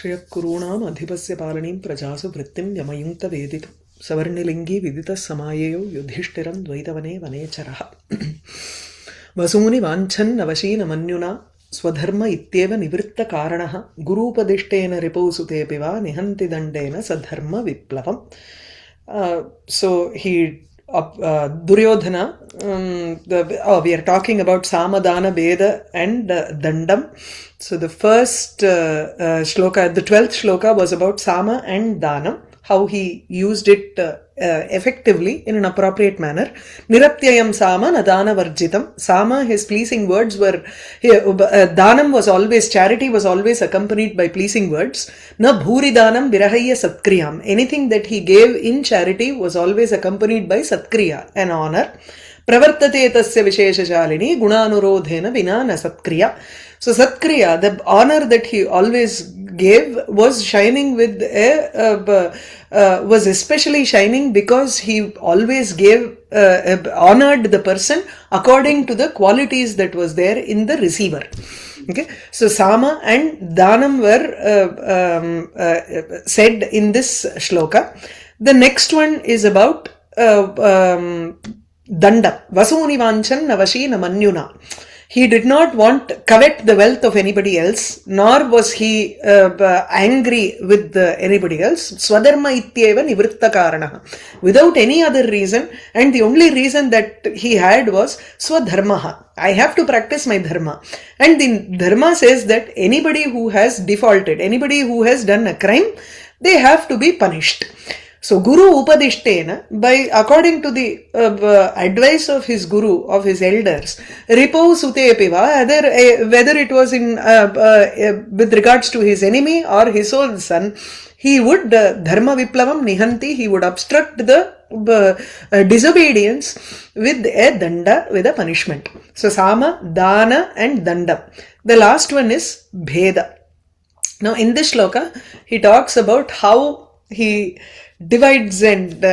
श्रियकुरूणाम् अधिपस्य पालनीं प्रजासु वृत्तिं यमयुङ्क्त वेदितुं सवर्णिलिङ्गी विदितः समायेयो युधिष्ठिरं द्वैतवने वनेचरः वसूनि वाञ्छन्नवशीनमन्युना स्वधर्म इत्येव निवृत्तकारणः गुरूपदिष्टेन रिपौसुतेऽपि वा निहन्ति दण्डेन सधर्म विप्लवम्. So he Duryodhana, we are talking about Samadana, Veda and Dandam. So the first shloka, the 12th shloka was about Sama and Dana, how he used it effectively in an appropriate manner. Niratyayam Sama Nadana Varjitam. Sama, his pleasing words were, Danam was always, charity was always accompanied by pleasing words. Na Bhuri Danam Virahaya Satkriyam. Anything that he gave in charity was always accompanied by Satkriya, an honor. Pravartate tasya visheshajalini gunanurodhena vina na Satkriya. So Satkriya, the honor that he always gave was shining with was especially shining because he always gave honored the person according to the qualities that was there in the receiver. Okay, so Sama and Danam were said in this shloka. The next one is about Danda. Vasuni vanchan navashi namanyuna. He did not covet the wealth of anybody else, nor was he angry with anybody else. Swadharma ityeva nivritta karanaha. Without any other reason, and the only reason that he had was swadharmaha. I have to practice my dharma. And the dharma says that anybody who has defaulted, anybody who has done a crime, they have to be punished. So Guru Upadishtena, according to the advice of his Guru, of his elders, Ripo Sute Piva, whether it was in with regards to his enemy or his own son, he would Dharma Viplavam Nihanti, he would obstruct the disobedience with a danda, with a punishment. So Sama, Dana and Danda. The last one is Bheda. Now in this shloka, he talks about how he divides and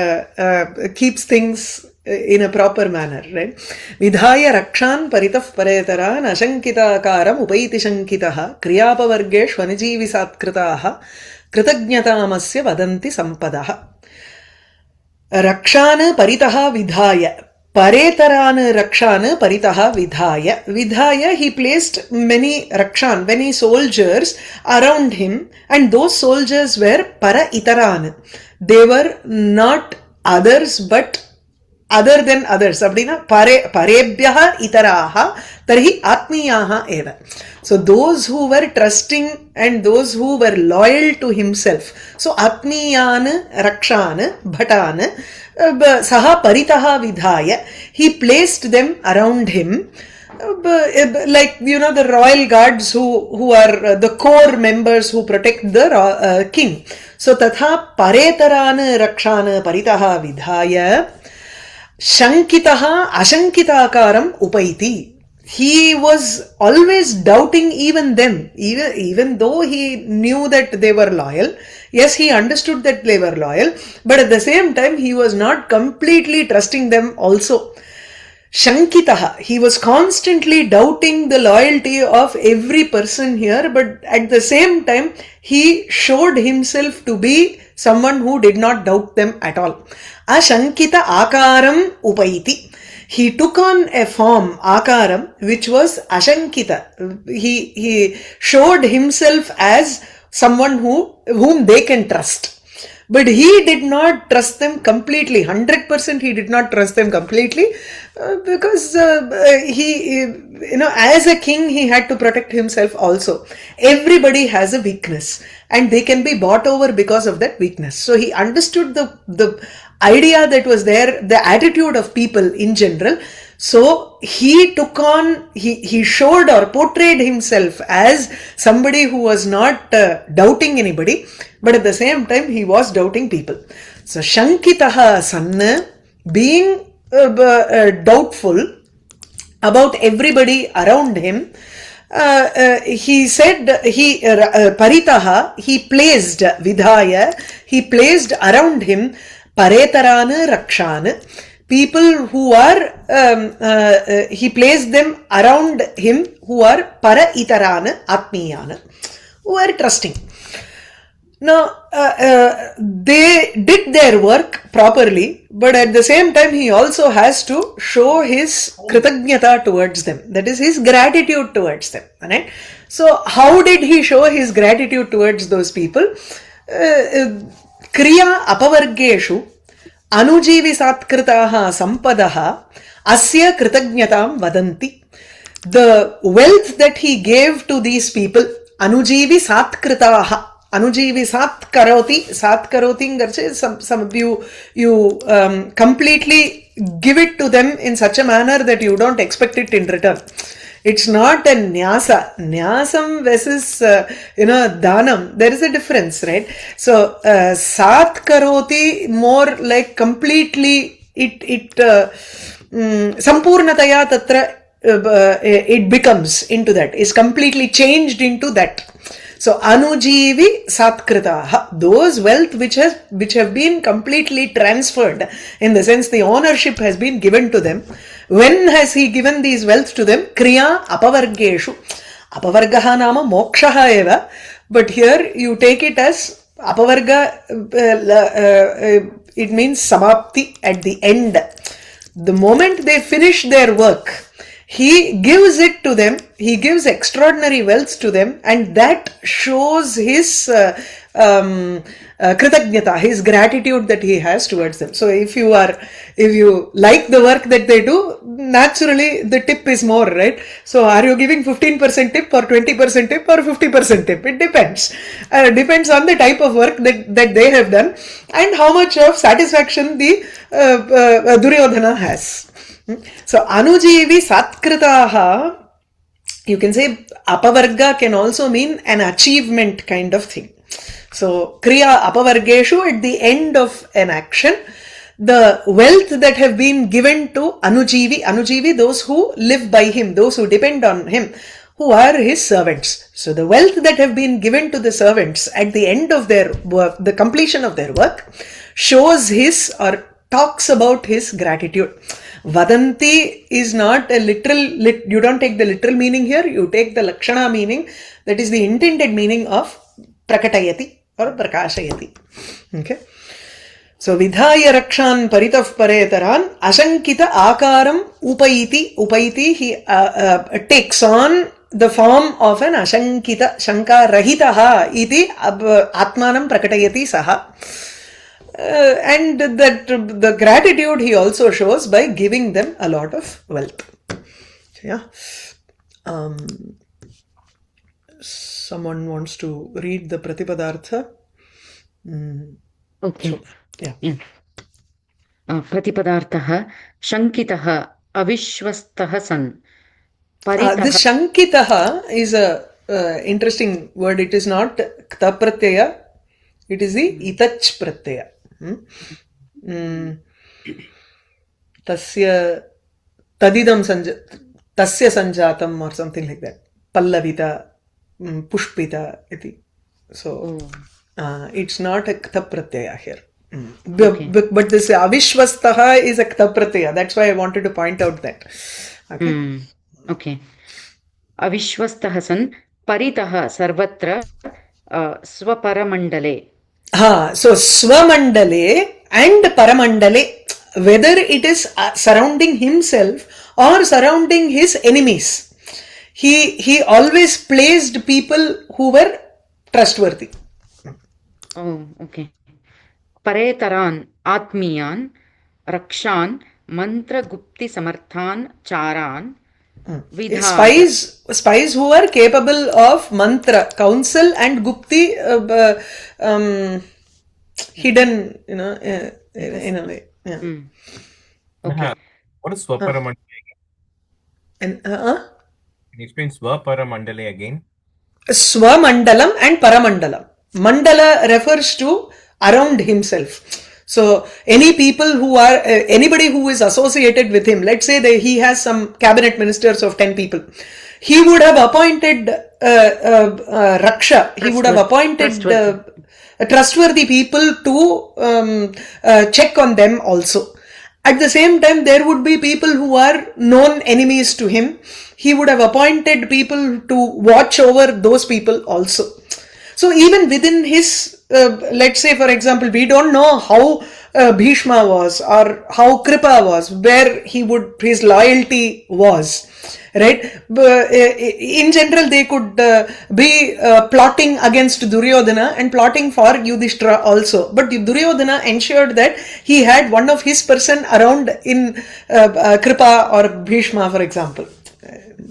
keeps things in a proper manner, right? Vidhaya rakshan paritah paretaran ashankita akaram upaiti shankitaha kriyapavarge shvanijivisatkritaha kritagnyatamasya vadanti sampadaha. Rakshan paritaha vidhaya. Paretarana rakshana paritaha vidhaya. Vidhaya, he placed many rakshan, many soldiers around him, and those soldiers were para itaran. They were not others but other than others. Abdina parebhyaha itaraha tarhi atmiyaha eva. So those who were trusting and those who were loyal to himself. So atmiyan rakshan bhatan saha paritaha vidhaya. He placed them around him. Like, you know, the royal guards who are the core members who protect the king. So tatha paretarana rakshana paritaha vidhaya shankitaha ashankitakaram upaiti. He was always doubting even them, even though he knew that they were loyal. Yes, he understood that they were loyal, but at the same time he was not completely trusting them also. Shankitaha, he was constantly doubting the loyalty of every person here, but at the same time, he showed himself to be someone who did not doubt them at all. Ashankita akaram upaiti. He took on a form, akaram, which was ashankita. He showed himself as someone whom they can trust. But he did not trust them completely. 100% he did not trust them completely because as a king, he had to protect himself also. Everybody has a weakness and they can be bought over because of that weakness. So he understood the idea that was there, the attitude of people in general. So he took on, he showed or portrayed himself as somebody who was not doubting anybody, but at the same time he was doubting people. So Shankitaha Sanna, being doubtful about everybody around him, he said, Paritaha, he placed Vidhaya, he placed around him Paretarana Rakshana, people who are, he placed them around him who are para itarana, atmiyana, who are trusting. Now, they did their work properly, but at the same time, he also has to show his kritagnyata towards them. That is his gratitude towards them. Right? So, how did he show his gratitude towards those people? Kriya apavargeshu anujivi satkritaha sampadaha asya kritagnatam vadanti. The wealth that he gave to these people, anujivi satkritaha. Anujivi sat karoti, some of you completely give it to them in such a manner that you don't expect it in return. It's not a nyasa. Nyasam versus, danam. There is a difference, right? So, sat karoti, more like completely, sampurnataya tatra, it becomes into that, is completely changed into that. So, anujivi satkritaha, those wealth which have been completely transferred, in the sense the ownership has been given to them. When has he given these wealth to them? Kriya apavargeshu. Apavargaha nama mokshaha eva. But here you take it as apavarga, it means samapti, at the end. The moment they finish their work, he gives it to them, he gives extraordinary wealth to them, and that shows his kritagnyata, his gratitude that he has towards them. So if you like the work that they do, naturally the tip is more, right? So are you giving 15% tip or 20% tip or 50% tip? It depends. Depends on the type of work that they have done and how much of satisfaction the Duryodhana has. So, anujivi satkritaha, you can say apavarga can also mean an achievement kind of thing. So, kriya apavargeshu, at the end of an action, the wealth that have been given to anujivi, those who live by him, those who depend on him, who are his servants. So, the wealth that have been given to the servants at the end of their work, the completion of their work, shows his or talks about his gratitude. Vadanti is not a literal, you don't take the literal meaning here, you take the lakshana meaning, that is the intended meaning of prakatayati or prakashayati. Okay. So, vidhaya rakshan paritaf paretaran ashankita akaram upaiti, he takes on the form of an ashankita, shanka rahitaha iti atmanam prakatayati saha. And that the gratitude he also shows by giving them a lot of wealth. Yeah. Someone wants to read the Pratipadartha. Okay. So, yeah. Pratipadartha shankitaha avishwastaha san. This shankitaha is a interesting word. It is not kta pratyaya. It is the itach pratyaya. Tasya tadidam tasya sanjatam or something like that. Pallavita, pushpita iti. So it's not a kta pratyaya here. But this avishwastaha is a kta pratyaya. That's why I wanted to point out that. Okay. Okay. Avishwastaha san paritaha sarvatra swaparamandale. So Swamandale and Paramandale, whether it is surrounding himself or surrounding his enemies, he always placed people who were trustworthy. Oh, okay. Paretaran atmiyan rakshan mantra gupti samarthan charan. Spies who are capable of mantra, counsel, and gupti, hidden, in a way. Yeah. Okay. What is Swaparamandale again? Can you explain Swaparamandale again? Swamandalam and Paramandalam. Mandala refers to around himself. So, anybody who is associated with him, let's say that he has some cabinet ministers of 10 people, he would have appointed Raksha, he would have appointed trustworthy people to check on them also. At the same time, there would be people who are known enemies to him. He would have appointed people to watch over those people also. So, even within his let's say, for example, we don't know how Bhishma was or how Kripa was, where his loyalty was, right? In general, they could be plotting against Duryodhana and plotting for Yudhishtira also. But Duryodhana ensured that he had one of his person around in Kripa or Bhishma, for example.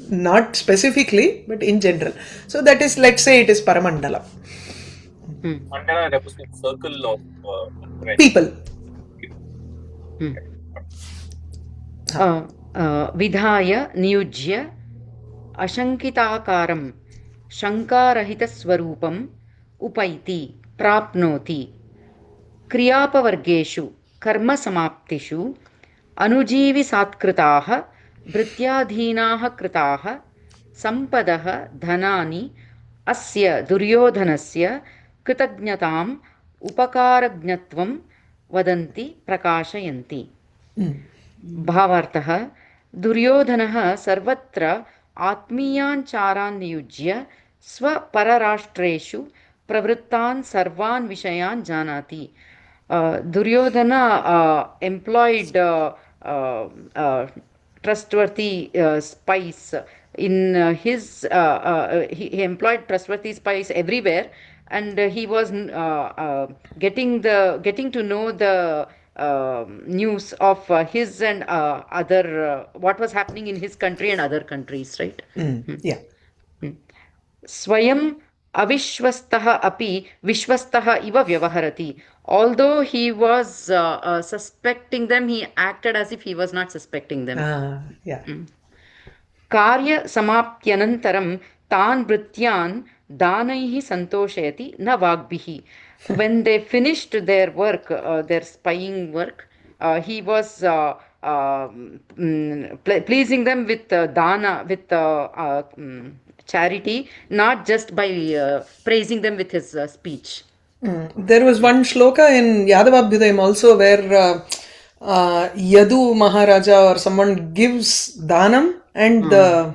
Not specifically, but in general. So that is, let's say, it is Paramandala. Mandala represents circle of friends. People. विधाय नियुज्य अशङ्किताकारं शङ्कारहितस्वरूपम् उपैति प्राप्नोति क्रियापवर्गेषु कर्मसमाप्तिषु अनुजीविसात्कृताः भृत्याधीनाः कृताः सम्पदः धनानि अस्य दुर्योधनस्य कृतज्ञताम् उपकारज्ञत्वं वदन्ति प्रकाशयन्ति. भावार्थः दुर्योधनः सर्वत्र आत्मीयान् चारान् नियुज्य स्वपरराष्ट्रेषु प्रवृत्तान् सर्वान् विषयान् जानाति. Duryodhana employed trustworthy spies in his he employed trustworthy spies everywhere, and he was getting to know the news of his and other what was happening in his country and other countries, right? Yeah. स्वयं अविश्वस्तः अपि विश्वस्तः इव व्यवहरति. Although he was suspecting them, he acted as if he was not suspecting them. Yeah. कार्य समाप्त्यनन्तरं तान् भृत्यान् दानैः सन्तोषयति न वाग्भिः. When they finished their work, their spying work, he was pleasing them with dana, with charity, not just by praising them with his speech. There was one shloka in Yadavabhyudayam also where Yadu Maharaja or someone gives danam and the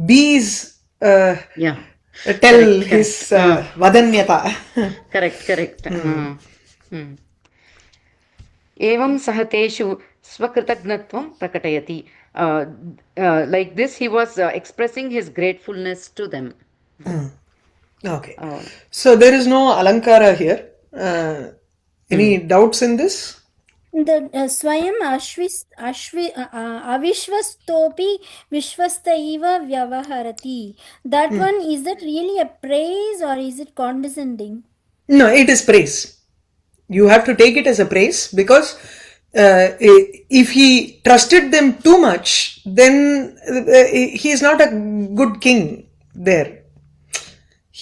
bees tell his vadanyata. Correct. एवं सः तेषु स्वकृतज्ञत्वं प्रकटयति. Like this, he was expressing his gratefulness to them. Okay. So there is no alankara here. Any doubts in this? The swayam avishvastopi vishvastaiva vyavaharati. That one, is that really a praise or is it condescending? No, it is praise. You have to take it as a praise because if he trusted them too much, then he is not a good king there.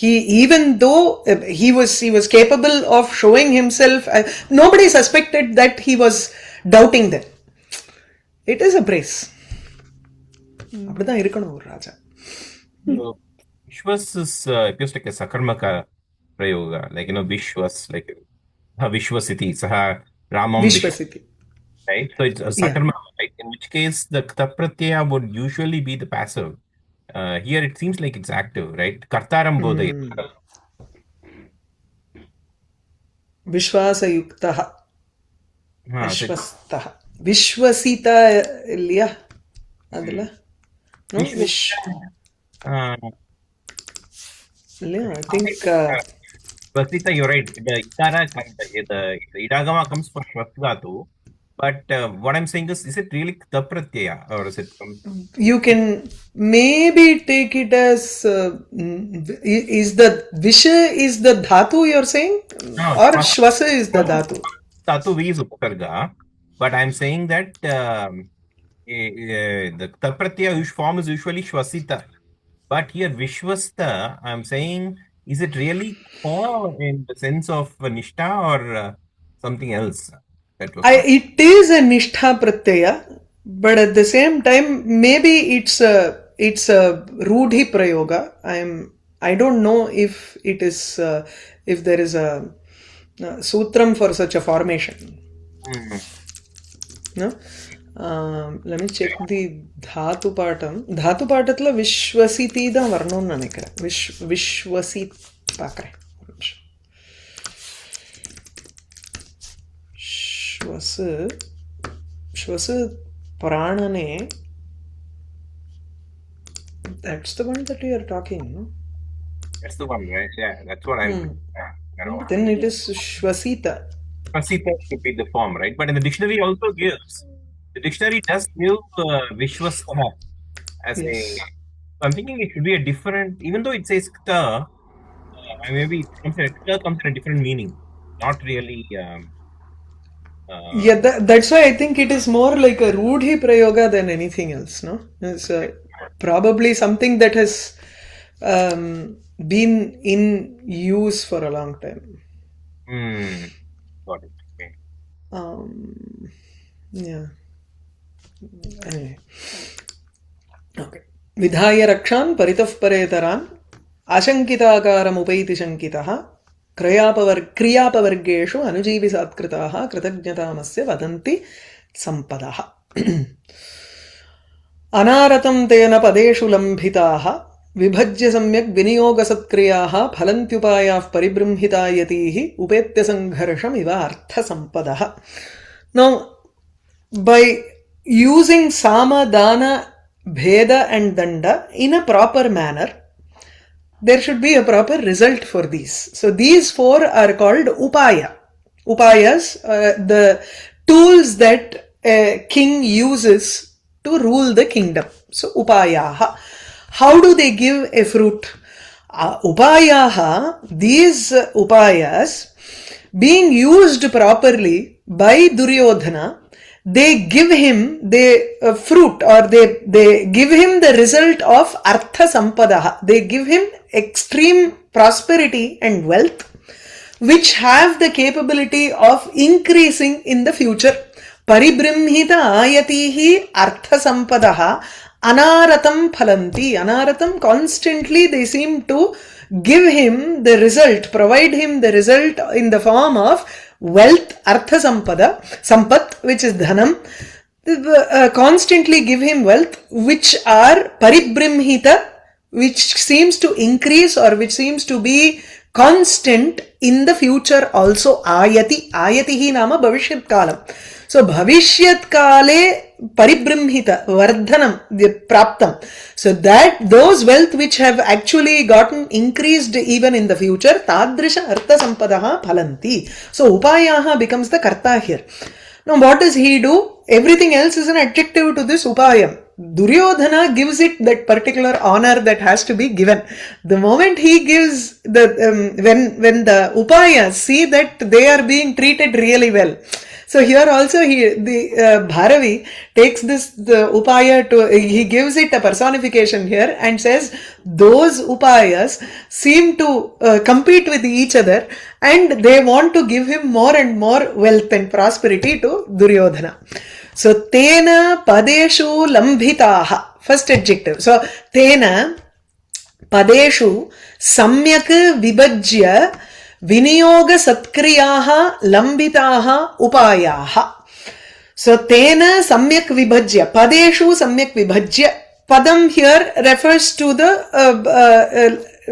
Even though he was capable of showing himself, nobody suspected that he was doubting them. It is a praise. அப்படிதான் இருக்கணும் ஒரு ராஜா. Vishwas is appears like a sakarmaka prayoga, like Vishwas, like Vishwasiti, Saha Ramam Vishwasiti. Right? So it's a sakarmaka, right? In which case the ktapratyaya would usually be the passive. Here it seems like it's active, right? Kartaram bodhay. Vishwasayuktaha. Vishwastaha. Vishwasita ilya. Adila? No? I think... Vasita, you're right. The idagama comes for shvatgatu. But what I'm saying is it really ktapratyaya or is it? You can maybe take it as is the visha is the dhatu you're saying, No, or shvasa is the dhatu? Dhatu V is upasarga, but I'm saying that the ktapratyaya form is usually shvasita. But here vishwasta, I'm saying, is it really for in the sense of nishtha or something else? It is a nishtha pratyaya, but at the same time, maybe it's a rudhi prayoga. I don't know if it is if there is a sutram for such a formation. No? Let me check the dhatu patam. Dhatu patatla vishwasiti da varnon nanikra. Vishwasit pakre. Shvasu Pranane. That's the one that you are talking, no? That's the one, right? Yeah, that's what I'm. I don't know. Then it is Shvasita. Pasita should be the form, right? But in the dictionary also gives. The dictionary does give Vishwasaha as a. Yes. So I'm thinking it should be a different, even though it says Kta, maybe Kta comes in a different meaning. Not really. Yeah, that's why I think it is more like a Rudhi Prayoga than anything else, no? It's probably something that has been in use for a long time. Got it. Okay. Yeah. Anyway. Okay. Vidhaya Rakshan Paritaf Paretaran Ashankitakaram Upaiti Shankitaha क्रियापवर्गेषु अनुजीवि सत्कृताः कृतज्ञतामस्य वदन्ति सम्पदः अनारतं तेन पदेषु लम्भिताः विभज्य सम्यक् विनियोगसत्क्रियाः फलन्त्युपायाः परिबृंहिता यतीः उपेत्य संघर्षमिव अर्थसम्पदः. Now, by using sama, dana, bheda and danda in a proper manner, there should be a proper result for these. So these four are called upaya. Upayas, the tools that a king uses to rule the kingdom. So upayaha. How do they give a fruit? Upayaha, these upayas, being used properly by Duryodhana, they give him the fruit, or they give him the result of artha sampadaha. They give him extreme prosperity and wealth, which have the capability of increasing in the future. Paribrimhita ayatihi artha sampadaha anaratam phalanti. Anaratam, constantly they seem to give him the result, provide him the result in the form of wealth, artha sampada, sampat, which is dhanam, constantly give him wealth, which are paribrimhita, which seems to increase or which seems to be constant in the future also. Ayati, ayatihi nama bhavishyat kalam. So bhavishyat kale paribrimhita, vardhanam, praptam. So that those wealth which have actually gotten increased even in the future, tadrisha artha sampadaha phalanti. So upayaha becomes the karta here. Now what does he do? Everything else is an adjective to this upayam. Duryodhana gives it that particular honor that has to be given. The moment he gives the, when the upayas see that they are being treated really well. So here also the Bharavi takes the upaya he gives it a personification here and says those upayas seem to compete with each other and they want to give him more and more wealth and prosperity to Duryodhana. So tena padeshu lambhitaha, first adjective. So tena padeshu samyak vibhajya Viniyoga satkriyaha lambitaha upayaha. So tena samyak vibhajya. Padeshu samyak vibhajya. Padam here refers to the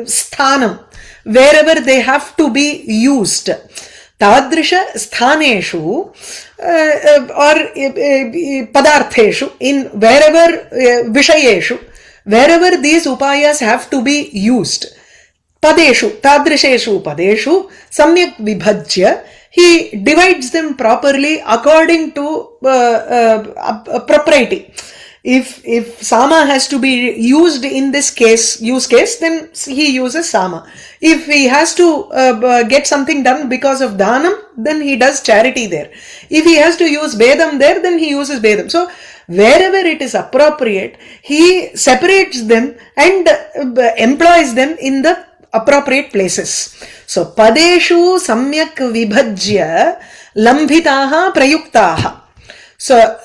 sthanam, wherever they have to be used. Tadrisha sthaneshu or padartheshu, in wherever vishayeshu, wherever these upayas have to be used. Padeshu, tadrisheshu padeshu, samyak vibhajya, he divides them properly according to propriety. If sama has to be used in this use case, then he uses sama. If he has to get something done because of dhanam, then he does charity there. If he has to use bedam there, then he uses bedam. So wherever it is appropriate, he separates them and employs them in the appropriate places. So padeshu samyak vibhajya lambhitaha prayuktaha. So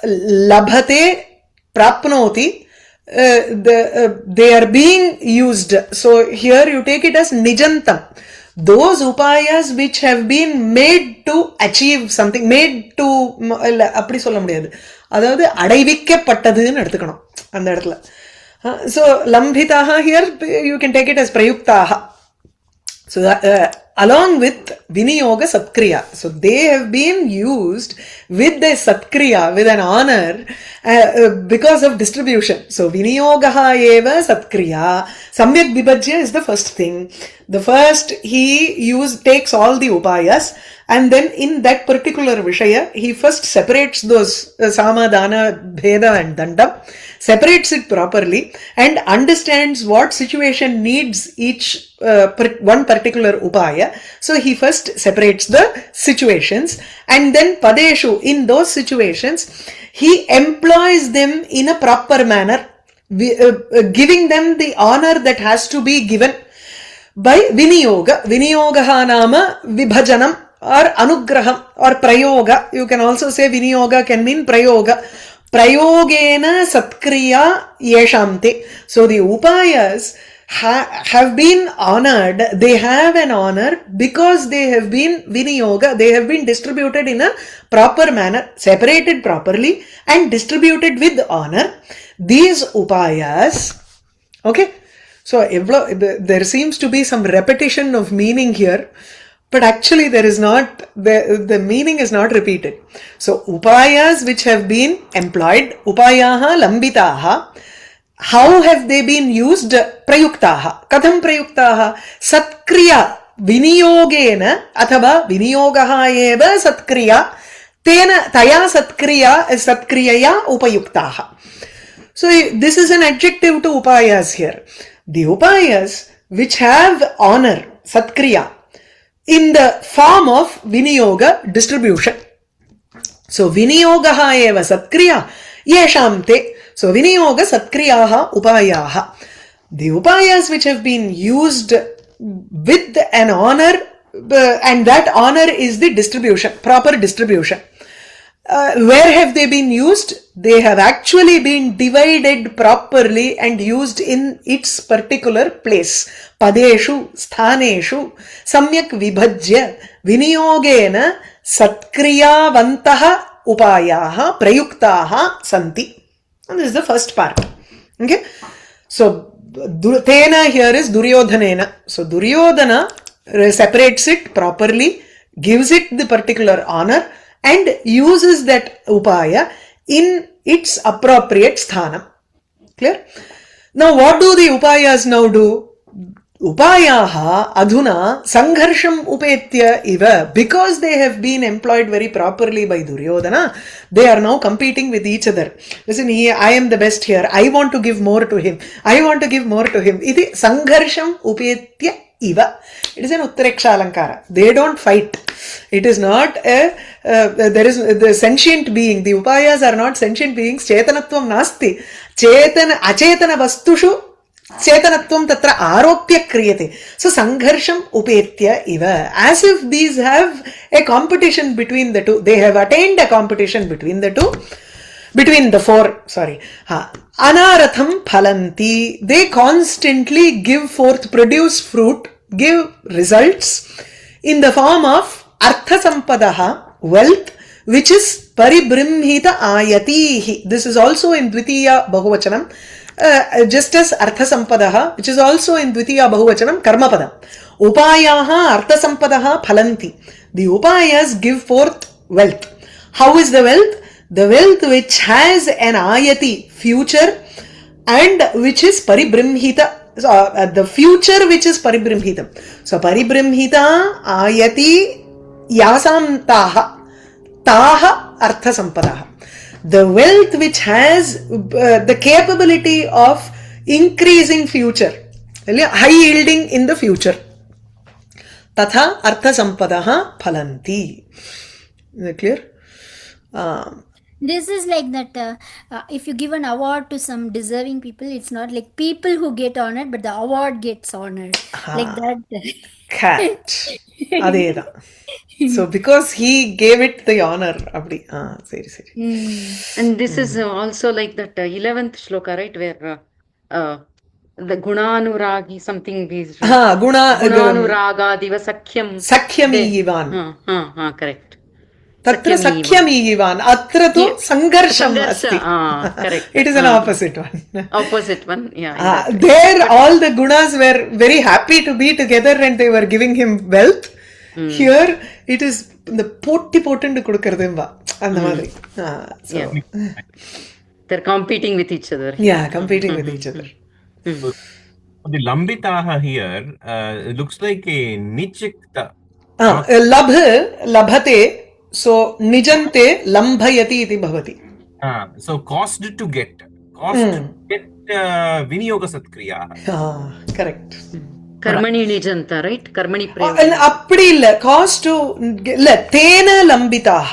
labhate prapnoti, they are being used. So here you take it as nijantam. Those upayas which have been made to achieve something, made to அப்படி சொல்ல முடியாது, அதாவது அடைவிக்கப்பட்டதுன்னு எடுத்துக்கணும் அந்த இடத்துல. So lambhitaha here you can take it as prayuktaha. So along with Viniyoga Satkriya. So they have been used with the Satkriya, with an honor, because of distribution. So Viniyogaha eva Satkriya. Samyak Vibhajya is the first thing. The first, he takes all the upayas, and then in that particular Vishaya, he first separates those Sama, Dana, Bheda and Danda, separates it properly, and understands what situation needs each one particular upaya. So he first separates the situations, and then Padeshu, in those situations, he employs them in a proper manner, giving them the honor that has to be given by Viniyoga. Viniyogaha nama Vibhajanam or Anugraham or Prayoga. You can also say Viniyoga can mean Prayoga. Prayogena Satkriya Yeshamte. So the upayas have been honored. They have an honor because they have been Viniyoga. They have been distributed in a proper manner, separated properly and distributed with honor. These upayas, okay. So there seems to be some repetition of meaning here, but actually there is not, the meaning is not repeated. So upayas which have been employed, upayaha lambitaha, how have they been used? Prayuktaha. Katham prayuktaha? Satkriya viniyogena athava viniyogaha eva satkriya tena taya satkriyaya upayuktaha. So this is an adjective to upayas here. The upayas which have honor, satkriya, in the form of viniyoga, distribution. So viniyogaha eva satkriya yeshamte. So viniyoga satkriyaha upayaha. The upayas which have been used with an honor, and that honor is the distribution, proper distribution. Where have they been used? They have actually been divided properly and used in its particular place. Padeshu, sthaneshu, samyak vibhajya, viniyogena, satkriyavantaha upayaha, prayuktaha santi. And this is the first part. Okay. So, tena here is Duryodhanena. So, Duryodhana separates it properly, gives it the particular honor, and uses that upaya in its appropriate sthanam. Clear? Now what do the upayas now do? Upayaha adhuna sangharsham upetya iva. Because they have been employed very properly by Duryodhana, they are now competing with each other. Listen, I am the best here. I want to give more to him. I want to give more to him. Iti sangharsham upetya iva. It is an Uttareksha Alankara. They don't fight. It is not there is the sentient being. The upayas are not sentient beings. Chetanatvam nasti. Achetana vastushu chetanatvam tatra aropya kriyate. So sangharsham upetya iva. As if these have a competition between the two. They have attained a competition between the two. Between the four, Anaratham phalanti. They constantly give forth, produce fruit, give results in the form of artha sampadaha, wealth, which is paribrimhita ayatihi. This is also in Dvitiya Bahuvachanam, just as artha sampadaha, which is also in Dvitiya Bahuvachanam, karmapada. Upayaha artha sampadaha phalanti. The upayas give forth wealth. How is the wealth? The wealth which has an ayati, future, and which is paribrimhita. The future which is paribrimhita. So paribrimhita ayati yasam taha artha sampadaha. The wealth which has the capability of increasing future, high yielding in the future. Tatha artha sampadaha phalanti. Is it clear? This is like that if you give an award to some deserving people, it's not like people who get honored, but the award gets honored. Like that. Cat. Adeda. So because he gave it the honor. Abdi. Seri. And this is also like that 11th shloka, right? Where the gunanuragi something is. Gunanuraga diva sakhyam. Sakhyam ivan. Correct. Tatra sakyamivan. Atra tu sangarsham asti. Correct. It is an opposite one. Opposite one. Yeah. There all the gunas were very happy to be together and they were giving him wealth. Here it is the போட்டி போட்டுண்டு கொடுக்கறதும்பா அந்த மாதிரி. So they're competing with each other. Yeah, competing with each other. The Lambitaha here looks like a Nichikta. Labhate, so nijante lambhayati iti bhavati. So caused to get. Caused to get Viniyoga Satkriya. Correct. Karmani nijanta, right? Karmani prayoga. அப்படி இல்ல, cause to இல்ல, தேன லம்பிதாஹ,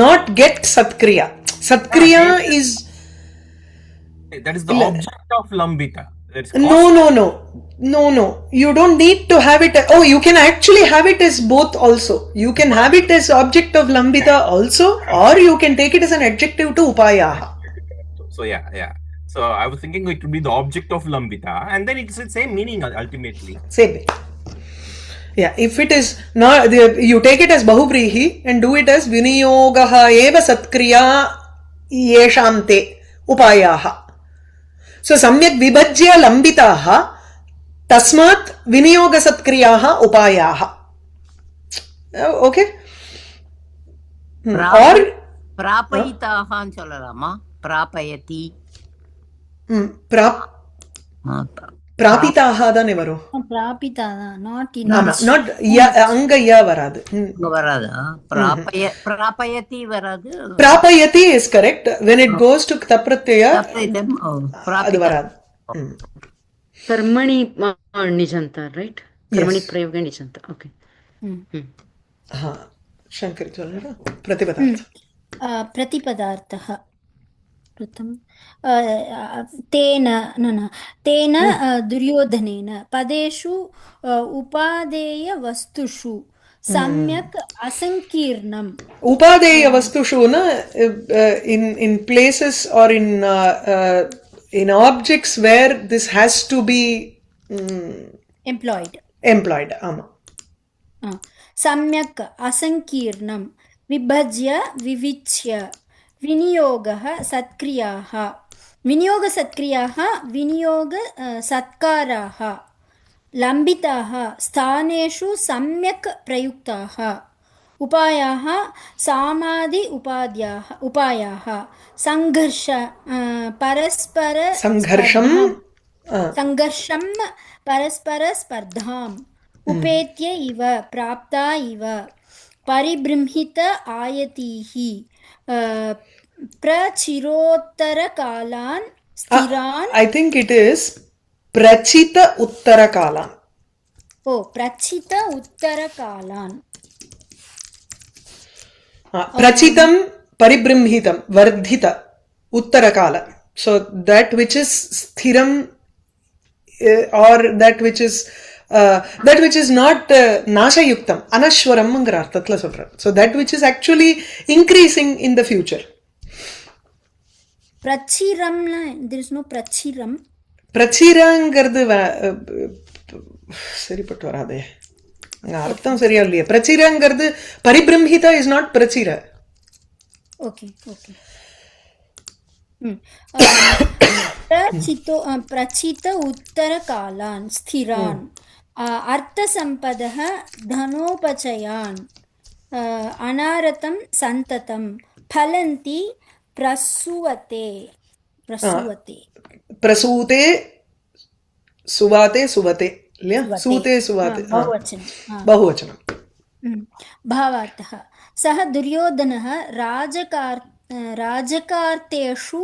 not get satkriya. Satkriya is that is the object of Lambita. No. You don't need to have it. Oh, you can actually have it as both also. You can have it as object of Lambita also, or you can take it as an adjective to upayaha. So yeah. So I was thinking it would be the object of Lambita, and then it's the same meaning ultimately. Same. Yeah, if it is not, you take it as Bahubrihi and do it as Viniyogaha eva satkriya yeshamte upayaha. So samyak vibhajya lambitaha tasmat viniyoga satkriyaha upayaha. Okay? Or prapayitaha nu sollalama. Prapayati. Prapitaha தானே வரும். Prapita, not in. Not அங்க யா வராது. Varada. Prapayati varadu. Prapayati is correct. When it goes to tapratyaya, அது வராது. Karmani nijanta, right? Karmani prayoga nijanta. Okay. Shankar சொல்லுடா. प्रतिपदार्थः कृतं तेन दुर्योधनेन पदेषु उपादेयवस्तुषु सम्यक् असंकीर्णम्. Upadeya vastushu na, in places or in objects where this has to be employed. Ama. सम्यक् असंकीर्णं विभज्य विविच्य विनियोगः सत्क्रियाः विनियोग सत्काराः लम्बिताः स्थानेषु सम्यक् प्रयुक्ताः उपायाः सामादि उपायाः संघर्षं परस्पर स्पर्धाम् उपेत्य इव प्राप्ता इव परिबृंहित आयतीः प्रचिरोत्तरकालान् स्थिरान्. I think it is prachita uttarakalan. प्रचित उत्तरकालान्. Prachitam paribrimhitam vardhita uttarakala. So that which is sthiram or that which is not nashayuktam, anashwaram ங்கிற அர்த்தத்துல சொல்றார். So that which is actually increasing in the future. Prachiramla, there is no prachiram. பிரச்சிரங்கிறது சரிப்பட்டு வராதே, அர்த்தம் சரியா இல்லையே. பிரச்சிரங்கிறது பரிபிரம்ஹிதா is not பிரச்சிர. Okay प्रचित उत्तरकालान् स्थिरान् अर्थसम्पदः धनोपचयान् अनारतं सन्ततं फलन्ति प्रसूते सुवते இல்லையா? सूते सुवाते बहुवचनं. भावार्थः सः दुर्योधनः राजकार्तेषु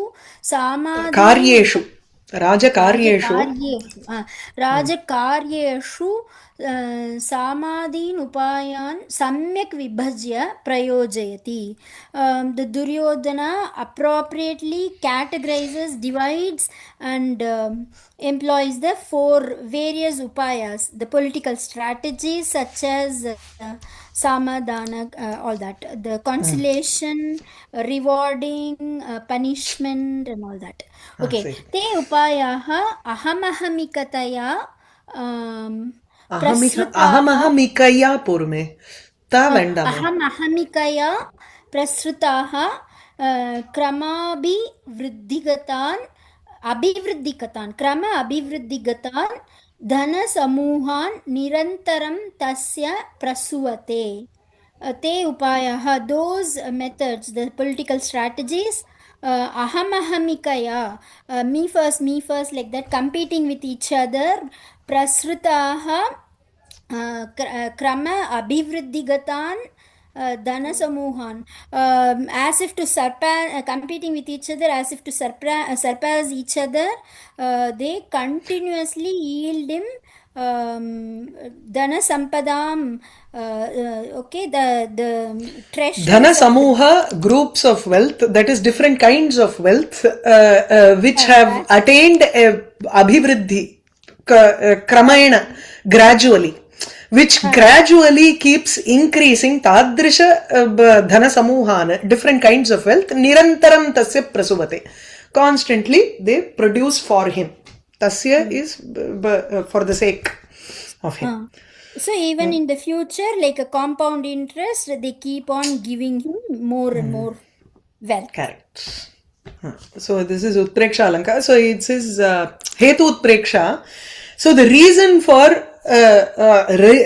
राजकार्येषु सामादीन् उपायान् सम्यक् विभज्य प्रयोजयति. The Duryodhana appropriately categorizes, divides and employs the four various upayas, the political strategies such as samadhana, all that, the conciliation, rewarding, punishment and all that. Okay, te upayaha ahamahamikataya அகமஹமிக்கையா பொறுமே ta vendame. aham ahamikaya prasrutaah kramabi vriddhigatan abhivriddhigatan krama abhivriddhigatan dhana samuhan nirantaram tasya prasuvate. Te upayaha, those methods, the political strategies, aham ahamikaya, me first, like that, competing with each other, prasrutaha, krama abhivriddhigatan, dhana samuhan, as if to surpass, competing with each other, as if to surpass each other, they continuously yield him dhana sampadam, okay, the treasures. Dhana samuha, groups of wealth, that is different kinds of wealth, which have attained abhivriddhi kramayana, gradually, which gradually keeps increasing. Tadrisha dhana samuhana, different kinds of wealth, nirantaram tasya prasuvate, constantly they produce for him. Tasya is for the sake of him. So even in the future, like a compound interest, they keep on giving him more and more wealth. Correct. So this is Utpreksha Alanka. So it says Hetu Utpreksha. So the reason for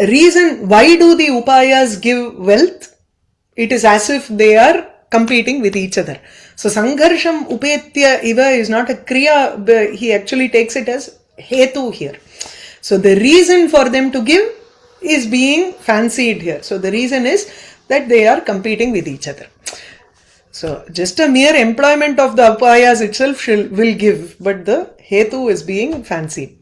reason why do the upayas give wealth? It is as if they are competing with each other. So Sangharsham Upetya Iva is not a Kriya, he actually takes it as Hetu here. So the reason for them to give is being fancied here. So the reason is that they are competing with each other. So just a mere employment of the upayas itself will give, but the Hetu is being fancied.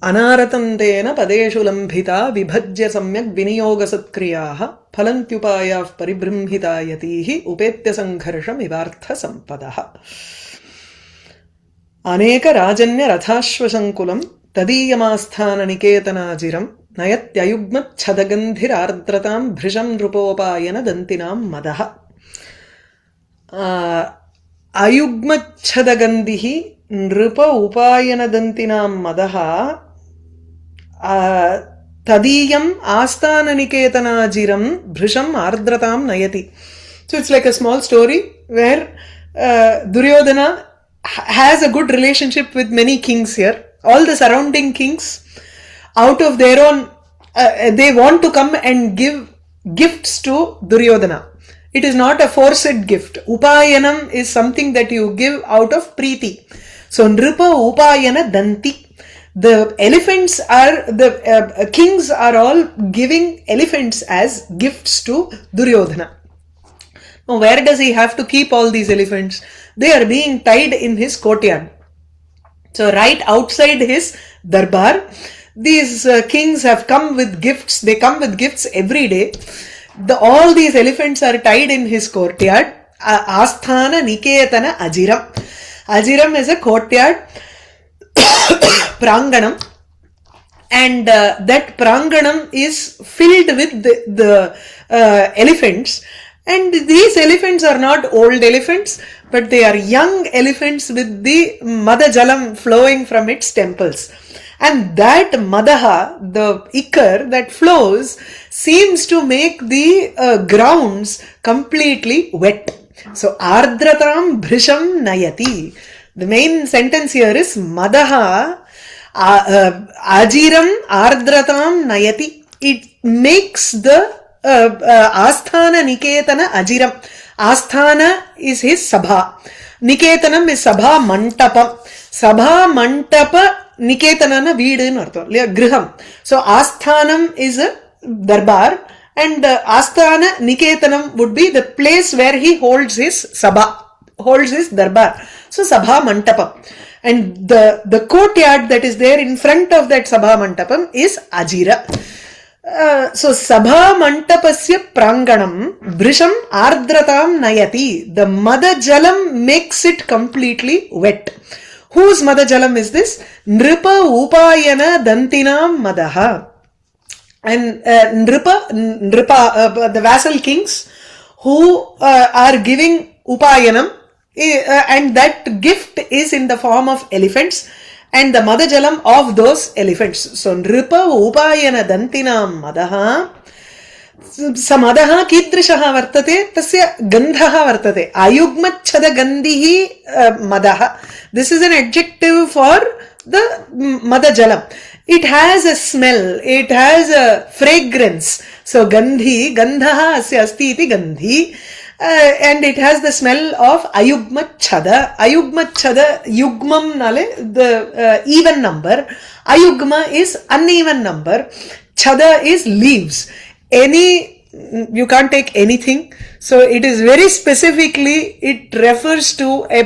Anaratantena padeshu lambhita vibhajya samyak viniyoga satkriyaha phalantyupayah paribrimhita yatihi upetya sangharsham ivartha sampadaha. Aneka rajanya rathashvasankulam tadiyamasthana niketanajiram nayatyayugmat छदगन्धिर आर्द्रतां भृशं नृपोपायन दन्तिनां मदः. अयुग्मच्छदगन्धिः नृप उपायन दन्तिनां मदः तदीयम् आस्थाननिकेतनाजिरं भृशं आर्द्रतां नयति. So it's like a small story where Duryodhana has a good relationship with many kings here. All the surrounding kings, out of their own, they want to come and give gifts to Duryodhana. It is not a forced gift. Upayanam is something that you give out of preeti. So Nripa Upayana Danti. The elephants are, the kings are all giving elephants as gifts to Duryodhana. Now where does he have to keep all these elephants? They are being tied in his courtyard. So right outside his darbar, these kings have come with gifts. They come with gifts every day. All these elephants are tied in his courtyard. Asthana Niketana Ajiram. Ajiram is a courtyard, Pranganam. And that Pranganam is filled with the elephants. And these elephants are not old elephants, but they are young elephants with the Madajalam flowing from its temples. And that Madaha, the ikar that flows, seems to make the grounds completely wet. So, Ardratam Bhrisham Nayati. The main sentence here is Madaha Ajiram Ardratam Nayati. It makes the Asthana Niketana Ajiram. Asthana is his Sabha. Niketanam is Sabha Mantapam. Sabha Mantapa Niketanana Veedu nu artham. Griham. So Asthanam is a darbar and Asthana Niketanam would be the place where he holds his Sabha, holds his darbar. So Sabha Mantapam. And the courtyard that is there in front of that Sabha Mantapam is Ajira. So Sabha Mantapasya Pranganam Brisham Ardratam Nayati. The Mada Jalam makes it completely wet. Whose Mada Jalam is this? Nripa Upayana Dantinam Madaha. And Nripa, the vassal kings who are giving Upayanam, and that gift is in the form of elephants and the Mada Jalam of those elephants. So Nripa Upayana Dantinam Madaha समदः कीदृशः वर्तते तस्य गन्धः वर्तते अयुग्मच्छदगन्धिः मदः this is an adjective for the madajalam it has a smell it has a fragrance so gandhi gandhah asya asti iti gandhi and it has the smell of ayugmachhada yugmam nale the even number ayugma is uneven number chada is leaves any you can't take anything so it is very specifically it refers to a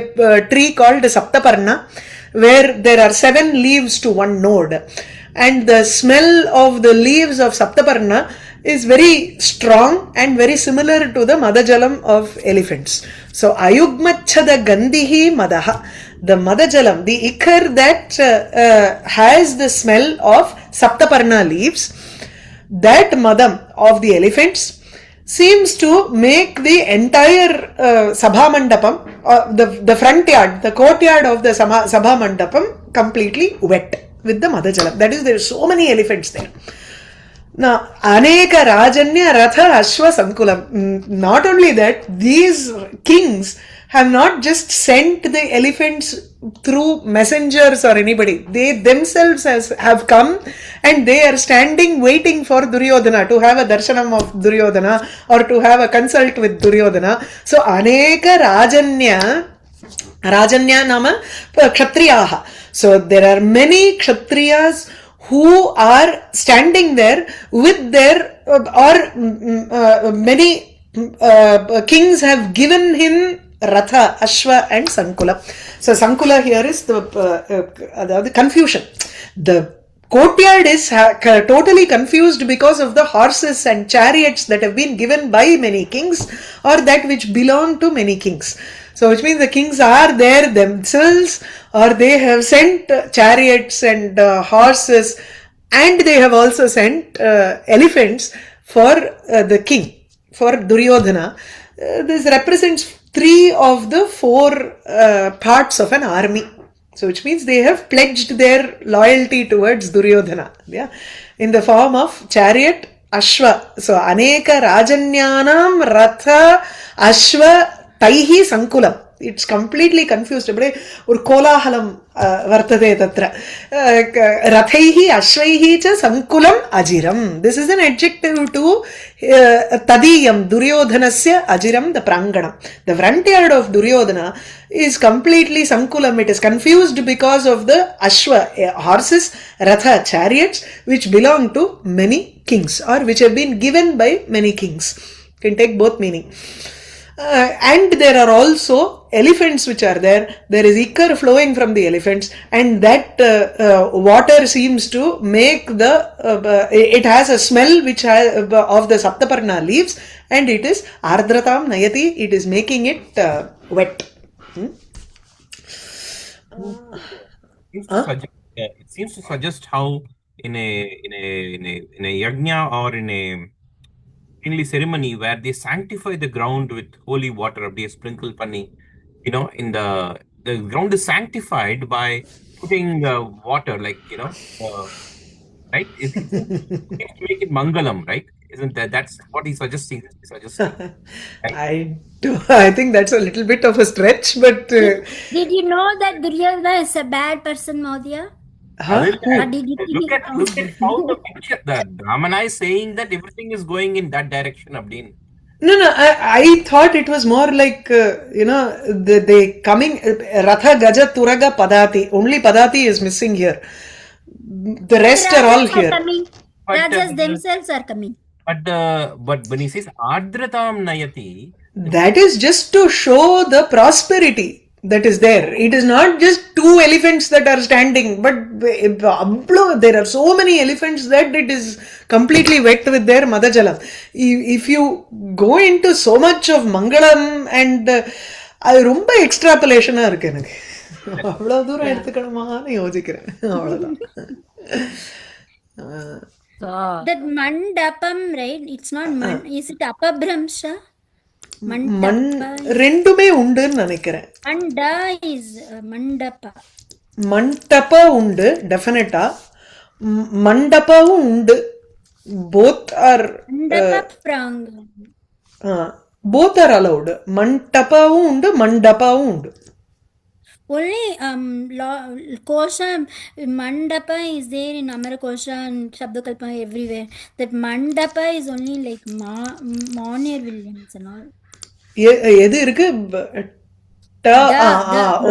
tree called saptaparna where there are 7 leaves to one node and the smell of the leaves of saptaparna is very strong and very similar to the madajalam of elephants so ayugmachhada gandhihi madaha the madajalam the ichor that has the smell of saptaparna leaves that madam of the elephants seems to make the entire sabha mandapam the front yard the courtyard of the sabha mandapam completely wet with the madajalam that is there are so many elephants there now aneka rajanya ratha ashwa sankulam not only that these kings have not just sent the elephants through messengers or anybody they themselves have come and they are standing waiting for Duryodhana to have a darshanam of Duryodhana or to have a consult with Duryodhana so aneka rajanya nama kshatriyaha so there are many kshatriyas who are standing there with their or many kings have given him Ratha, Ashwa and Sankula. So Sankula here is the confusion. The courtyard is totally confused because of the horses and chariots that have been given by many kings or that which belong to many kings. So which means the kings are there themselves or they have sent chariots and horses and they have also sent elephants for the king, for Duryodhana. This represents 3 of the 4 parts of an army. So which means they have pledged their loyalty towards Duryodhana. Yeah? In the form of chariot, ashwa. So aneka rajanyanam ratha ashwa taihi sankulam. It's completely confused. Or kolahalam vartate tatra. Rathaihi ashvaihi cha sankulam ajiram. This is an adjective to tadiyam Duryodhanasya ajiram the pranganam. The front yard of Duryodhana is completely sankulam. It is confused because of the ashwa horses, ratha chariots which belong to many kings or which have been given by many kings. Can take both meaning. And there are also elephants which are there. There is ichor flowing from the elephants and that water seems to make it has a smell which has, of the saptaparna leaves and it is ardratam nayati, it is making it wet. It seems to suggest how in a yajna or in a kingly ceremony where they sanctify the ground with holy water they sprinkle pani in the ground is sanctified by putting water like right it make it mangalam right isn't that's what he's suggesting right? I think that's a little bit of a stretch but Did you know that Duryodhana is a bad person, Maudya? Look at how the picture the Ramana is saying that everything is going in that direction Abdin. No, I thought it was more like, they coming, Ratha Gaja Turaga Padati. Only Padati is missing here. The rest are all here. Rajas themselves are coming. But when he says Ardratam Nayati, that is just to show the prosperity that is there. It is not just 2 elephants that are standing, but there are so many elephants that it is completely wet with their madajalam. If you go into so much of mangalam and அது ரொம்ப எக்ஸ்ட்ராபுலேஷனா இருக்கு எனக்கு அவ்வளவு தூரம் எடுத்துக்கணுமான்னு யோசிக்கிறேன் அவ்வளவுதான் That mandapam, right? It's not is it apabhramsha? ரெண்டுமே உண்டுன்னு நினைக்கிறேன். Manda is mandapa. மண்டப உண்டு டெஃபினட்டா, மண்டபமும் உண்டு. both are Mandapa Prangan. both are allowed. Mantapavum undu, mandapavum undu. Only Kosha Mandapa is there in Amarakosha and Shabdakalpa everywhere. That Mandapa is only like Monier Williams and all. எது இருக்கு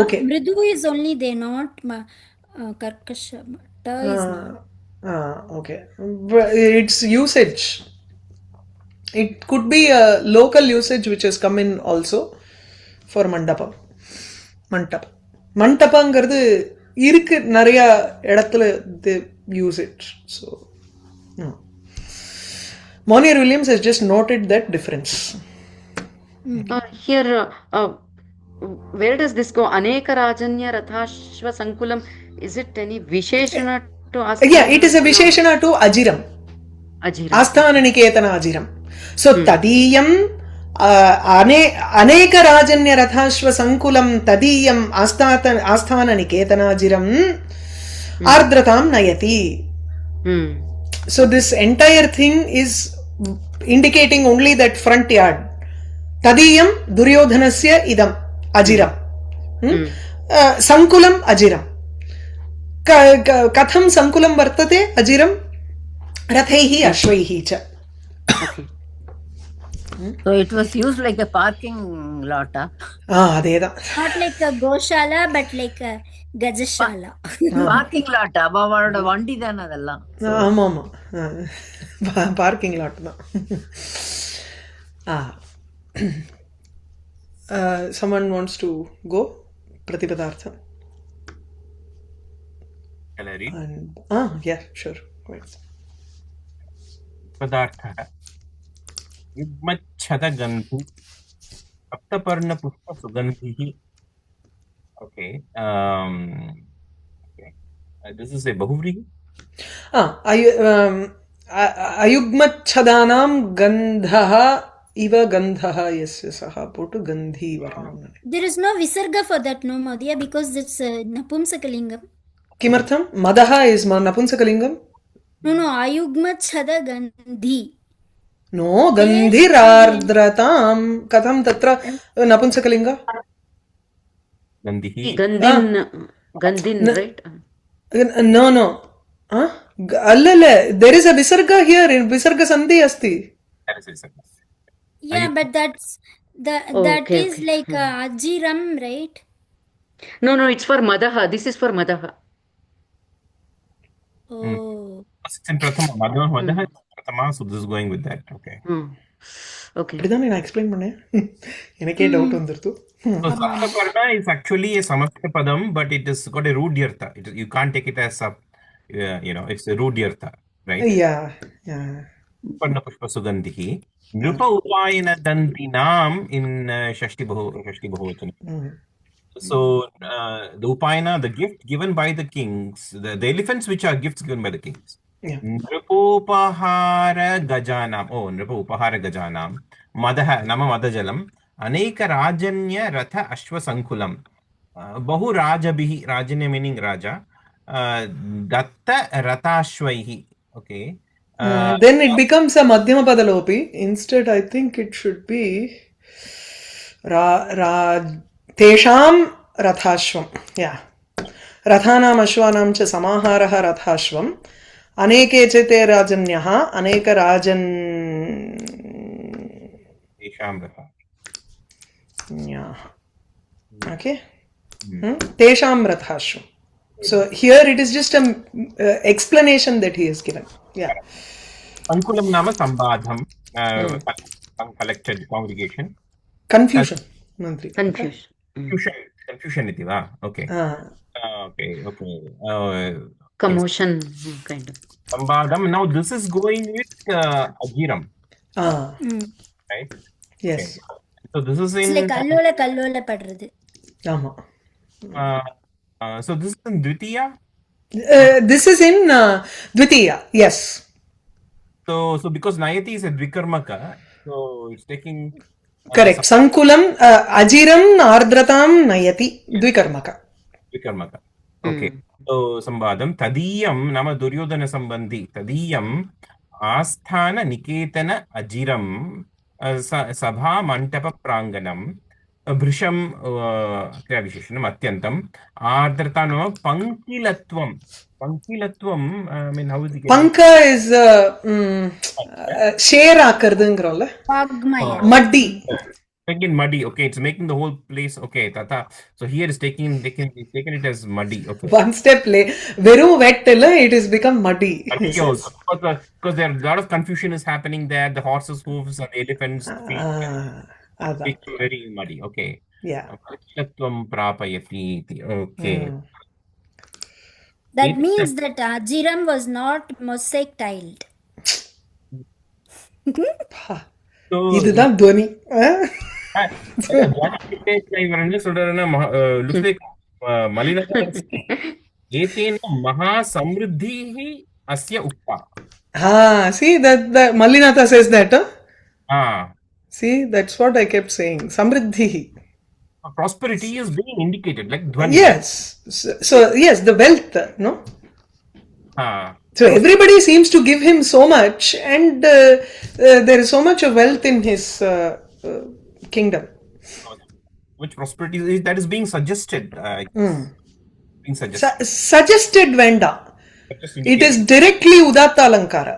okay. Mridu is only there, not Karkasha. Ta is not. Okay. It's usage. It could be a local usage which has come in also for mandapam. மண்டபங்கிறது இருக்கு நிறைய இடத்துல they use it. So Monier Williams has just noted that difference. Here, where does this go? Aneka Rajanya Rathashva Sankulam. Is it any Visheshana to Asthana? Yeah, it is a Visheshana to Ajiram. Asthana Niketana Ajiram. So Tadiyam Aneka Rajanya Rathashva Sankulam Tadiyam Asthana Niketana Ajiram Ardratam Nayati. So this entire thing is indicating only that front yard. Tadiyam Duryodhanasya idam ajiram. Sankulam ajiram. Katham sankulam vartate ajiram rathaihi ashvaihi cha. So it was used like a parking lot. Adeda. Not like a Goshala, but like a Gajashala. Parking lot. Abavoda vandi dhaan adella. ஆமா ஆமா parking lot தான். Someone wants to go Pratipadartha. Shall I read? Yeah, sure. Wait. Padartha छदगन सप्तपर्ण पुष्प सुगंधिः. Okay. This is a bahuvrihi. Ayugmachhadanam gandhaha iva gandhaha yasya saha potu gandhi varnam. There is no visarga for that, no Madhya, because it's Napumsakalingam. Kimartham? Madaha is Napumsakalingam? No, Ayugmachhada Gandhi. No, Gandhirardratam. Katham tatra Napunsakalinga? Gandhihi. Gandhin, right? No. Allale, there is a visarga here. In visarga sandhi asti. That is visarga. Yeah, but that is like Ajiram, right? No, it's for Madaha. This is for Madaha. Oh. In Prathama, Madaha is Prathama, so this is going with that. Okay. Okay. இப்படிதான் நான் explain பண்ணேன். எனக்கே doubt வந்துருது. So Saptaparna is actually a Samaskrapadam, but it has got a Rudyartha. You can't take it as it's a Rudyartha, right? Yeah. Parna Pushpa Sugandhihi. Nrupa Upayana Dandinam in Shashti Bahuvachana. So the Upayana, the gift given by the kings, the elephants which are gifts given by the kings. Nrupopahara Gajanam. Nrupopahara Gajanam. Madaha, Nama Madajalam. Aneka Rajanya Ratha Ashwa Sankulam. Bahu Rajabihi, Rajanya meaning Raja. Datta Ratashvaihi. Okay. Then it becomes a Madhyama Padalopi. Instead, I think it should be Tesham Rathashvam. Yeah. Rathanam Ashwanam cha Samaharaha Rathashvam. Aneke chete Rajanyaha. Aneka Rajan. Tesham Ratha. Yeah. Okay. Tesham Rathashvam. So here it is just an explanation that he has given. Yeah. Sankulam Nama Sambadham. Collected congregation. Confusion. Mantri. Confusion iti va? Okay. Okay. Commotion kind of. Sambadham. Now this is going with Ajiram. Right? Yes. Okay. So this is in... It's like kallola padradhu. Ama. So this is in Dvitiya? This is in Dvitiya, yes. So because Nayati is a Dvikarmaka, so it's taking... Correct. Sankulam, Ajiram, Ardratam, Nayati, Dvikarmaka. Okay. So Sambadam, Tadiyam, Nama Duryodhana Sambandhi, Tadiyam, आस्थान निकेतन अजिरम सभा मंटप प्रांगणम भृशम क्रियाविशेषणम अत्यंतम आर्द्रता नो पंकिलत्वम I mean how is it Panka is share ஆக்குறதுங்கறோம்ல Pagmaya. muddy. making muddy. Okay, it's making the whole place. Okay, tata. So here is taking it as muddy. Okay. One step வெறும் wet இல்ல, it has become muddy. Muddy also. Because there a lot of confusion is happening there. The horses' hooves and elephants' feet அதான். become very muddy. Okay. Yeah. Pankilatvam prapayati iti. Okay. That means that Ajiram was not mosaic tiled. So இதுதான் துவனி. இவர் என்ன சொல்றாருன்னா looks like மலினதா ஏதேன மகா சம்ருத்திஹி அஸ்ய உக்தா. See that Mallinatha says that. Ah, See, that's what I kept saying. Samriddhi. prosperity is being indicated like Dhwani. Yes. So yes, the wealth, no? Ah, So everybody seems to give him so much, and there is so much of wealth in his kingdom. which prosperity that is being suggested. Being suggested. Suggested venda. Just It is directly Udatta Alankara.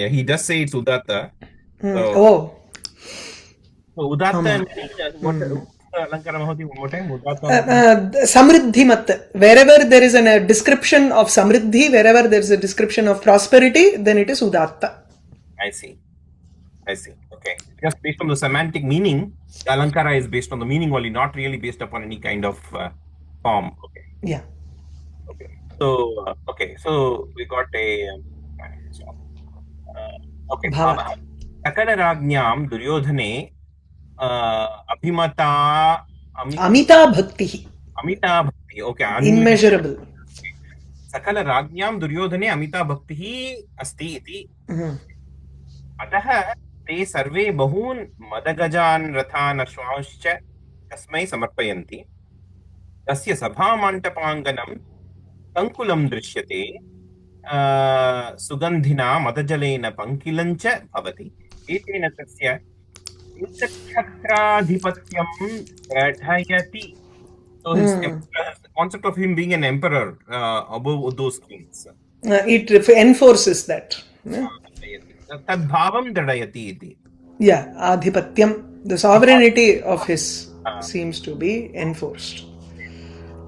yeah, he does say it's Udatta. Oh. So Udatta what Alankara Mahoti one more time. Udatta. Samriddhi mat. Wherever there is a description of Samriddhi, wherever there is a description of prosperity, then it is Udatta. I see. Okay. Just based on the semantic meaning, the Alankara is based on the meaning only, not really based upon any kind of form. Okay. Yeah. So we got a okay. Bhava. Sakararajñam Duryodhane Abhimata Amita Bhakti. Amita Bhakti. Okay. Immeasurable. Sakararajñam Duryodhane Amita Bhakti asti iti. अतः ते सर्वे बहून् मदगजान् रथान् अश्वांश्च तस्मै समर्पयन्ति. तस्य सभामण्टपाङ्गनं सङ्कुलं दृश्यते. सुगन्धिना मदजलेन पङ्किलञ्च भवति. एतेन तस्य एकच्छत्राधिपत्यं दृढयति. So his the concept of him being an emperor above those kings. It enforces that. Yeah. तद्भावं दृढयति इति. Yeah, adhipatyam, the sovereignty of his seems to be enforced.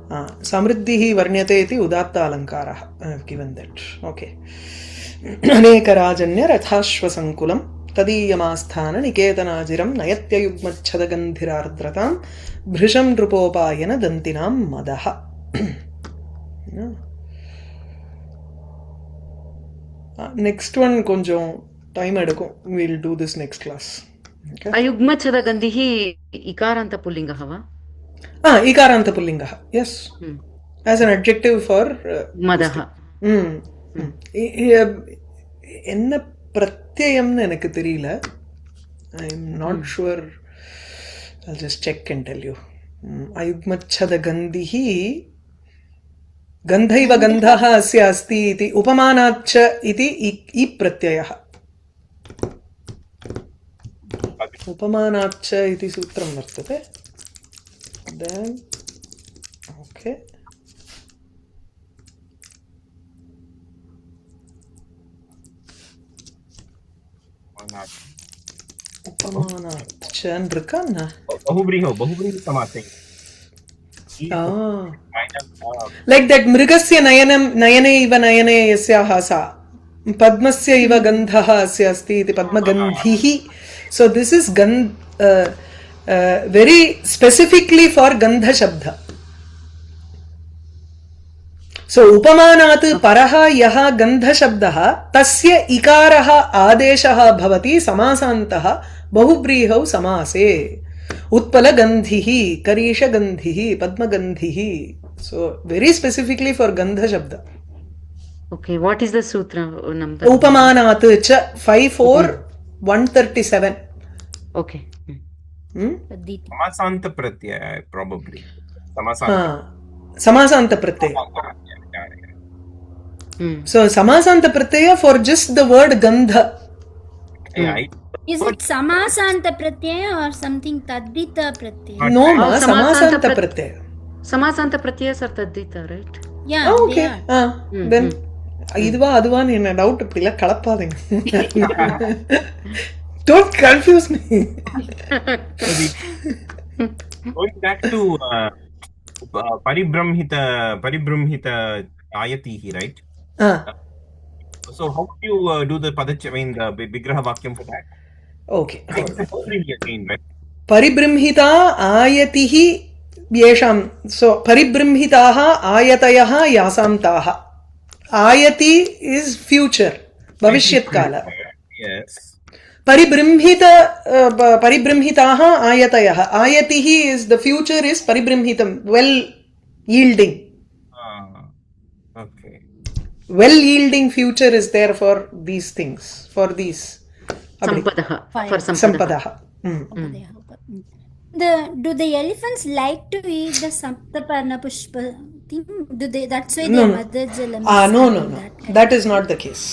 Samriddhihi varnyate iti udatta alankaraha. I have given that. Okay. Anekarajanya rathashva sankulam tadiyyamasthana niketanajiram nayatya yugmat छदगन्धिरार्द्रतां भृशं नृपोपायन दन्तिनां मदः. Next one கொஞ்சம் time எடுக்கும். We'll do this next class. Okay. अयुग्म छदगन्धिः इकारान्त पुल्लिङ्गः वा? Ikaranta pullingaha. Yes. As an adjective for मदः. என்ன பிரத்யயம்னு எனக்கு தெரியல. I'm not sure. I'll just check and tell you. अयुग्मच्छदगन्धिः गन्धैव गन्धः अस्य अस्ति इति उपमानाच्च इति इ प्रत्ययः. उपमानाच्च इति सूत्रं वर्तते. Then okay. उपमानाच्च இருக்கா? बहुब्रीहि समासे. Like that mrigasya nayane iva nayane yasyaha sa padmasya iva gandhaha asya asti iti padmagandhihi. So this is very specifically for gandha shabda. So upamanat paraha yaha gandha shabdaha tasya ikaraha adeshaha bhavati samasantah bahubrihau samase. Utpala gandhihi, karisha gandhihi, padma gandhihi. So very specifically for gandha shabda. Okay, what is the sutra number? Upamanat cha 54137. Okay. Samasanta pratyaya probably. Samasanta. Samasanta pratyaya. So samasanta pratyaya for just the word gandha. Yeah, Is it samasanta pratyaya or something tadita pratyaya? No ma, samasanta samasanta pratyaya. Samasanta pratyayas are tadita, right? Yeah, Oh, they okay. are. Then இதுவா அதுவான்னு என்ன doubt இப்படில கலப்பாதீங்க. Don't confuse me. going back to paribramhita ayatihi, right? So how do you do the I mean the vigraha vakyam for that? Okay. It's a whole thing again, right? परिबृंहिता आयतिः येषां. So परिबृंहिताः आयतयः यासां ताः. Ayati is future, भविष्यत् काल. Yes. परिबृंहिताः आयतयः. आयतिः is the future is परिबृंहितं, well yielding. Okay. Well yielding future is there for these things, for these Sampadaha. For sampadaha. sampadaha. Do the elephants like to eat the Saptaparna Pushpa thing? Do they? That's why No, their no. mother jalam. No. That is not the case.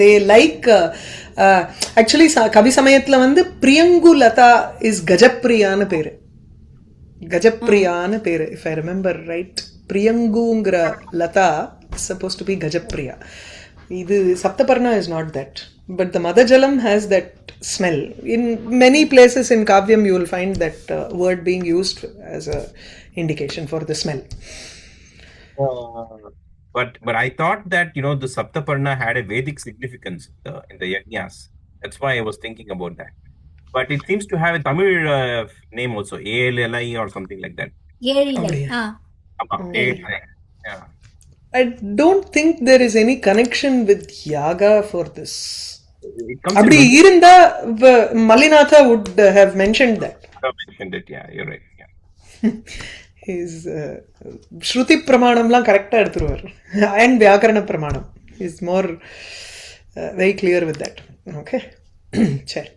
They like actually கவி சமயத்துல வந்து பிரியங்குலதா is கஜப்பிரியான்னு பேரு. கஜப்பிரியான்னு பேரு, if I remember right. பிரியங்குங்கிற Latha is supposed to be Gajapriya. இது Saptaparna is not that. But the mother jalam has that smell. In many places in Kavyam you will find that word being used as a indication for the smell. But I thought that the Saptaparna had a Vedic significance in the yajnas. That's why I was thinking about that. But it seems to have a Tamil name also, ALLI or something like that. Yelilai. Yeah. I don't think there is any connection with Yaga for this. It comes Abdi in irunda Malinatha would have mentioned that. mentioned it. Yeah, you're right. Yeah. His Shruti Pramanamலாம் கரெக்டா எடுத்துருவார். And Vyakarana Pramanam is more very clear with that. Okay. சரி.